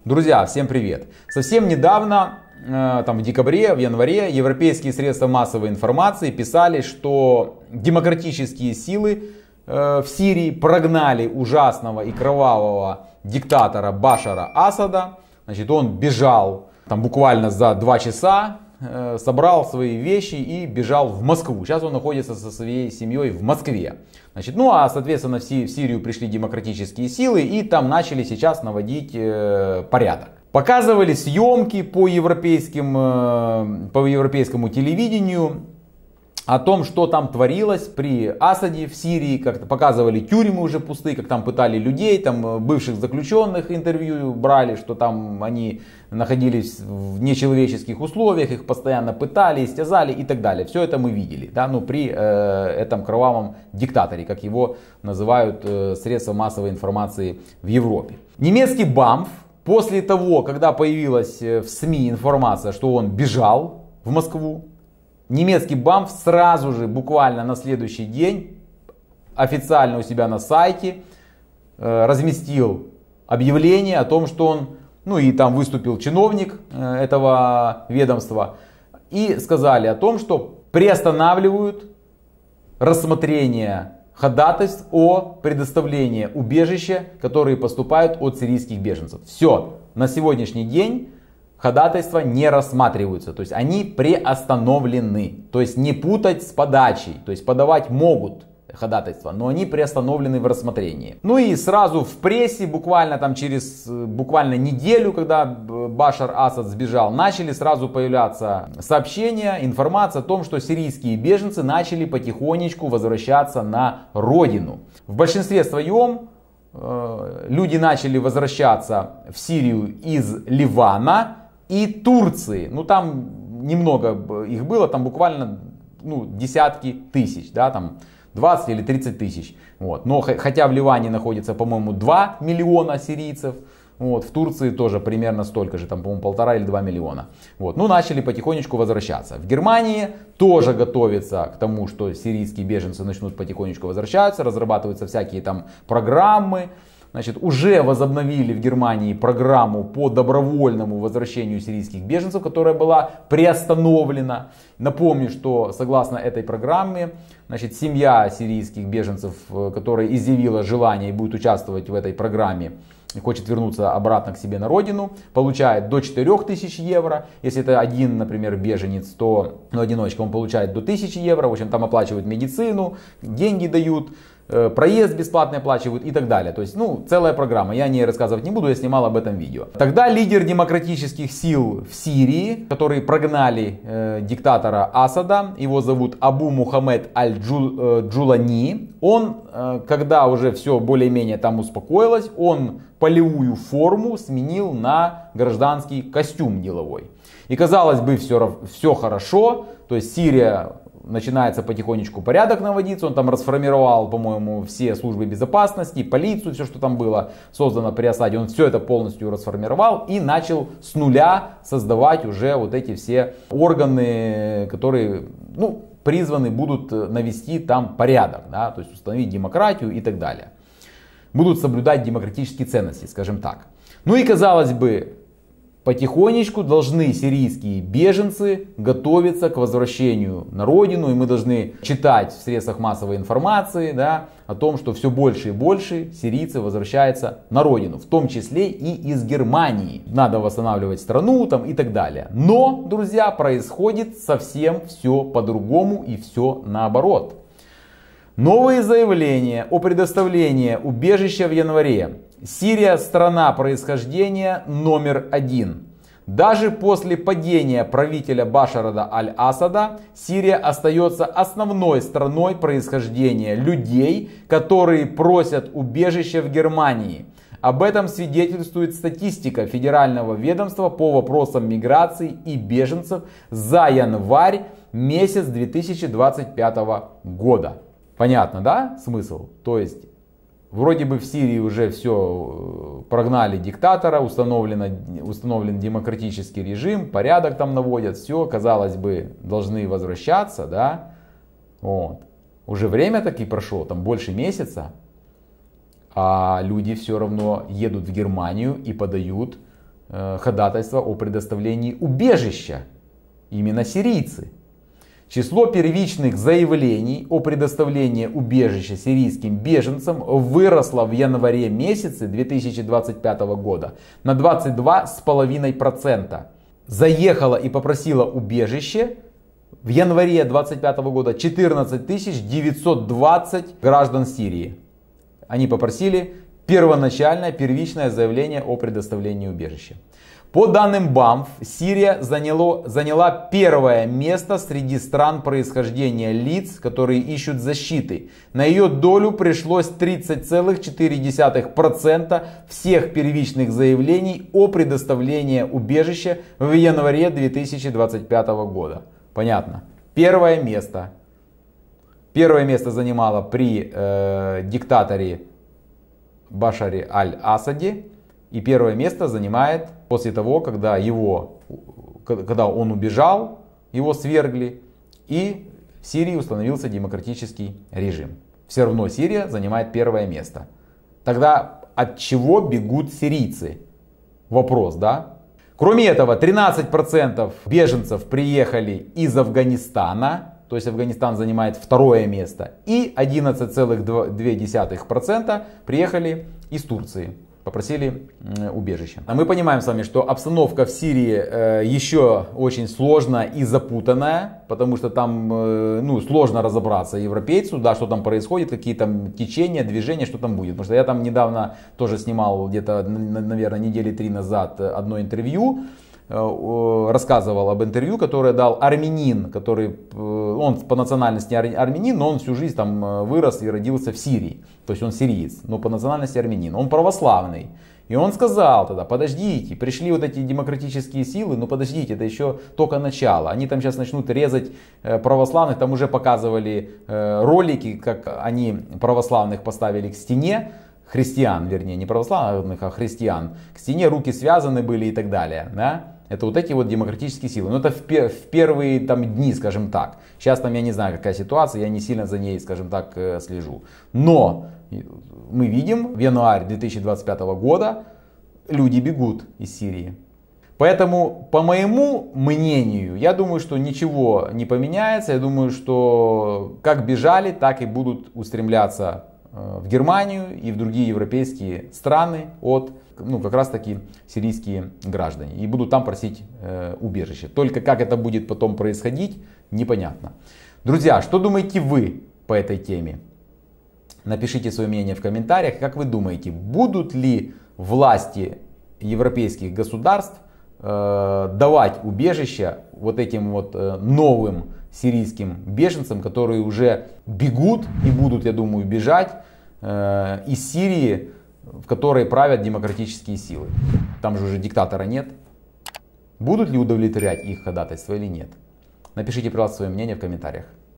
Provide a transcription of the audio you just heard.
Друзья, всем привет! Совсем недавно, в декабре, в январе, европейские средства массовой информации писали, что демократические силы в Сирии прогнали ужасного и кровавого диктатора Башара Асада. Значит, он бежал буквально за 2 часа, собрал свои вещи и бежал в Москву. Сейчас он находится со своей семьей в Москве. Значит, соответственно, в Сирию пришли демократические силы и там начали сейчас наводить порядок. Показывали съемки по европейскому телевидению о том, что там творилось при Асаде в Сирии. Как-то показывали тюрьмы уже пустые, как там пытали людей, там бывших заключенных интервью брали, что там они находились в нечеловеческих условиях, их постоянно пытали, истязали и так далее. Все это мы видели, при этом кровавом диктаторе, как его называют средства массовой информации в Европе. Немецкий БАМФ, после того, когда появилась в СМИ информация, что он бежал в Москву, немецкий БАМФ сразу же, буквально на следующий день, официально у себя на сайте разместил объявление о том, что он, и там выступил чиновник этого ведомства, и сказали о том, что приостанавливают рассмотрение ходатайств о предоставлении убежища, которые поступают от сирийских беженцев. Все, на сегодняшний день ходатайства не рассматриваются, то есть они приостановлены. То есть не путать с подачей, то есть подавать могут ходатайства, но они приостановлены в рассмотрении. И сразу в прессе, через неделю, когда Башар Асад сбежал, начали сразу появляться сообщения, информация о том, что сирийские беженцы начали потихонечку возвращаться на родину. В большинстве своем люди начали возвращаться в Сирию из Ливана и Турции. Там немного их было, там буквально десятки тысяч, 20 или 30 тысяч. Но хотя в Ливане находится, по-моему, 2 миллиона сирийцев, в Турции тоже примерно столько же, по-моему, 1,5 или 2 миллиона. Начали потихонечку возвращаться. В Германии тоже готовится к тому, что сирийские беженцы начнут потихонечку возвращаться, разрабатываются всякие программы. Уже возобновили в Германии программу по добровольному возвращению сирийских беженцев, которая была приостановлена. Напомню, что согласно этой программе, семья сирийских беженцев, которая изъявила желание и будет участвовать в этой программе, и хочет вернуться обратно к себе на родину, получает до 4000 евро. Если это один, например, беженец, то одиночка, он получает до 1000 евро. В общем, там оплачивают медицину, деньги дают, проезд бесплатный оплачивают и так далее. То есть, целая программа. Я о ней рассказывать не буду, я снимал об этом видео. Тогда лидер демократических сил в Сирии, которые прогнали диктатора Асада, его зовут Абу Мухаммед Аль-Джулани, он, когда уже все более-менее там успокоилось, он полевую форму сменил на гражданский костюм деловой. И казалось бы, все хорошо, то есть Сирия, начинается потихонечку порядок наводиться, он там расформировал, по-моему, все службы безопасности, полицию, все, что там было создано при Асаде, он все это полностью расформировал и начал с нуля создавать уже эти все органы, которые, призваны будут навести там порядок, то есть установить демократию и так далее. Будут соблюдать демократические ценности, скажем так. И казалось бы, потихонечку должны сирийские беженцы готовиться к возвращению на родину. И мы должны читать в средствах массовой информации о том, что все больше и больше сирийцев возвращается на родину. В том числе и из Германии. Надо восстанавливать страну и так далее. Но, друзья, происходит совсем все по-другому и все наоборот. Новые заявления о предоставлении убежища в январе. Сирия – страна происхождения номер 1. Даже после падения правителя Башара Аль-Асада Сирия остается основной страной происхождения людей, которые просят убежища в Германии. Об этом свидетельствует статистика Федерального ведомства по вопросам миграции и беженцев за январь месяц 2025 года. Понятно, да, смысл? То есть, вроде бы в Сирии уже все, прогнали диктатора, установлен демократический режим, порядок там наводят, все, казалось бы, должны возвращаться, Уже время таки прошло, там больше месяца, а люди все равно едут в Германию и подают ходатайство о предоставлении убежища. Именно сирийцы. Число первичных заявлений о предоставлении убежища сирийским беженцам выросло в январе месяце 2025 года на 22,5%. Заехало и попросило убежище в январе 2025 года 14 920 граждан Сирии. Они попросили первоначальное, первичное заявление о предоставлении убежища. По данным БАМФ, Сирия заняла первое место среди стран происхождения лиц, которые ищут защиты. На ее долю пришлось 30,4% всех первичных заявлений о предоставлении убежища в январе 2025 года. Понятно. Первое место. Первое место занимала при диктаторе Башаре Аль-Асаде. И первое место занимает после того, когда он убежал, его свергли, и в Сирии установился демократический режим. Все равно Сирия занимает первое место. Тогда от чего бегут сирийцы? Вопрос, да? Кроме этого, 13% беженцев приехали из Афганистана, то есть Афганистан занимает второе место, и 11,2% приехали из Турции. Попросили убежище. А мы понимаем с вами, что обстановка в Сирии еще очень сложная и запутанная, потому что там сложно разобраться европейцу, да, что там происходит, какие там течения, движения, что там будет. Потому что я там недавно тоже снимал где-то, наверное, недели 3 назад одно интервью. Рассказывал об интервью, которое дал армянин, он по национальности армянин, но он всю жизнь там вырос и родился в Сирии. То есть он сириец, но по национальности армянин. Он православный. И он сказал тогда: подождите, пришли вот эти демократические силы, но подождите, это еще только начало. Они там сейчас начнут резать православных, там уже показывали ролики, как они православных поставили к стене. Христиан, вернее, не православных, а христиан. К стене руки связаны были и так далее. Да? Это вот эти вот демократические силы. Но это в первые там дни, скажем так. Сейчас там я не знаю, какая ситуация, я не сильно за ней, скажем так, слежу. Но мы видим, в январе 2025 года люди бегут из Сирии. Поэтому, по моему мнению, я думаю, что ничего не поменяется. Я думаю, что как бежали, так и будут устремляться в Германию и в другие европейские страны от как раз таки сирийские граждане. И будут там просить убежище. Только как это будет потом происходить, непонятно. Друзья, что думаете вы по этой теме? Напишите свое мнение в комментариях. Как вы думаете, будут ли власти европейских государств давать убежище вот этим вот новым сирийским беженцам, которые уже бегут и будут, я думаю, бежать из Сирии, в которой правят демократические силы. Там же уже диктатора нет. Будут ли удовлетворять их ходатайство или нет? Напишите, пожалуйста, свое мнение в комментариях.